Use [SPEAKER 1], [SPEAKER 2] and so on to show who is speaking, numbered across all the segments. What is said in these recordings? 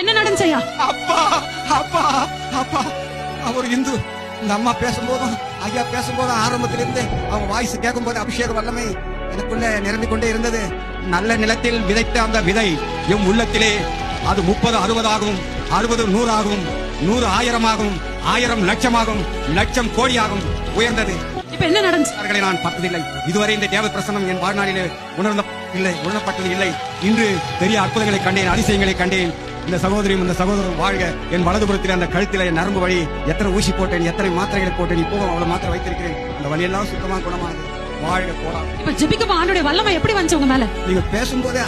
[SPEAKER 1] என்ன நடந்துச்சையா?
[SPEAKER 2] அப்பா அப்பா அப்பா அவர் இந்து. இந்த அம்மா பேசும்போதும் ஐயா பேசும்போதும் ஆரம்பத்திலிருந்து அவங்க வாய்ஸ் கேட்கும் போது அபிஷேக வல்லமை எனக்குள்ள நிரம்பிக் கொண்டே இருந்தது. நல்ல நிலத்தில் விதைத்த அந்த விதை எம் உள்ளத்திலே அது 30 60 ஆகும், 60 100 ஆகும், 100 1000 ஆகும், 1000 லட்சமாகும், லட்சம் கோடியாகும் உயர்ந்தது.
[SPEAKER 1] இப்ப என்ன நடந்துச்சு?
[SPEAKER 2] அவர்களை நான் பார்த்ததில்லை. இதுவரை இந்த தேவ பிரசன்னம் என் வாழ்நாளிலே உணரப்பட்டது இல்லை. இன்று பெரிய அற்புதங்களை கண்டேன், அதிசயங்களை கண்டேன். இந்த சகோதரியும் இந்த சகோதரரும் வாழ்க. என் வலதுபுறத்தில் அந்த கழுத்தில நரம்பு வழி எத்தனை ஊசி போட்டேன், எத்தனை மாத்திரைகளை போட்டேன், இப்போவும் அவ்வளவு மாத்திரை வைத்திருக்கிறேன். அந்த வழியெல்லாம் சுத்தமா குணமானது. வாழ்க போலாம்.
[SPEAKER 1] இப்ப ஜெபிக்கும் ஆண்டோட வல்லமை எப்படி வந்துச்சு உங்க மேல?
[SPEAKER 2] நீங்க பேசும்போதே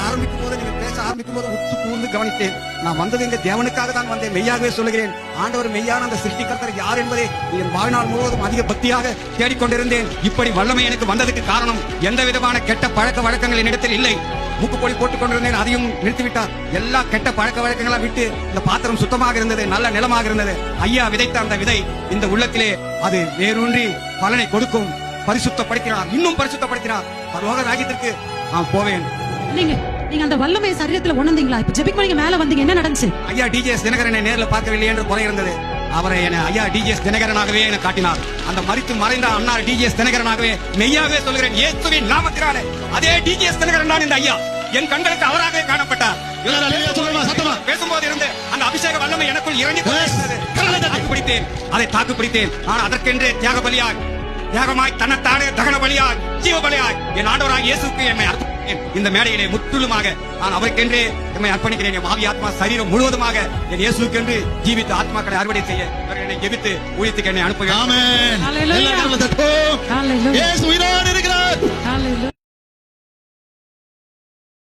[SPEAKER 2] நீங்க பேச ஆரம்பிக்கும் போது உத்து கூர்ந்து கவனித்தேன். நான் வந்தது இங்க தேவனுக்காக தான் வந்தேன். மெய்யாகவே சொல்லுகிறேன், ஆண்டவர் மெய்யான அந்த சிருஷ்டிகர்த்தர் யார் என்பதை என் வாழ்நாள் முழுவதும் அதிக பக்தியாக தேடிக்கொண்டிருந்தேன். இப்படி வல்லமை எனக்கு வந்ததுக்கு காரணம் எந்த விதமான கெட்ட பழக்க வழக்கங்கள் என்னிடத்தில் இல்லை. மூக்குப்பொடி போட்டுக் கொண்டிருந்தேன், அதையும் நிறுத்திவிட்டார். எல்லா கெட்ட பழக்க வழக்கங்களாம் விட்டு இந்த பாத்திரம் சுத்தமாக இருந்தது, நல்ல நிலமாக இருந்தது. ஐயா விதைத்த அந்த விதை இந்த உள்ளத்திலே அது வேரூன்றி பலனை கொடுக்கும். பரிசுத்தப்படுத்தினார், இன்னும் பரிசுத்தப்படுத்தினார். பரலோக ராஜ்யத்திற்கு நான் போவேன்.
[SPEAKER 1] நீங்க அந்த வல்லமையை சரீரத்துல உணர்ந்தீங்களா? இப்ப ஜெபிக்கும் நீங்க மேல வந்தீங்க, என்ன நடந்துச்சு?
[SPEAKER 2] ஐயா டிஜிஎஸ் தினகரனை நேர்ல பார்க்கவில்லை என்று குறை இருந்தது. அவரை ஐயா டிஜிஎஸ் தினகரனாகவே என காட்டினார். அந்த மறைந்த அண்ணா டிஜிஎஸ் தினகரனாகவே மெய்யாகவே சொல்கிறேன், இயேசுவின் நாமத்தினாலே அதே டிஜிஎஸ் தினகரன் தான் இந்த ஐயா. என் கண்களுக்கு அவராகவே காணப்பட்டார். பேசும்போது இருந்து அந்த அபிஷேக வல்லமை எனக்குள் இறங்கி அதை தாக்கு பிடித்தேன். ஆனால் அதற்கென்று தியாக பலியாய், தியாகமாய், தன்னைத்தானே தகன பலியாய், ஜீவ பலியாய் என் ஆண்டவராக இயேசுக்கு என்னை அர்ப்பணித்தேன். இந்த மேடையிலே முற்றிலுமாக நான் அவருக்கென்றே என்னை அர்ப்பணிக்கிறேன். என் ஆவி ஆத்மா சரீரம் முழுவதுமாக என் இயேசுக்கென்று ஜீவித்து ஆத்மாக்களை அறுவடை செய்ய என்னை ஜெபித்து ஊழியத்துக்கு என்னை அனுப்புகிறேன்.
[SPEAKER 1] ஆமென். ஹalleluya.
[SPEAKER 3] இயேசு உயிரோடு இருக்கிறார்.
[SPEAKER 1] ஹalleluya.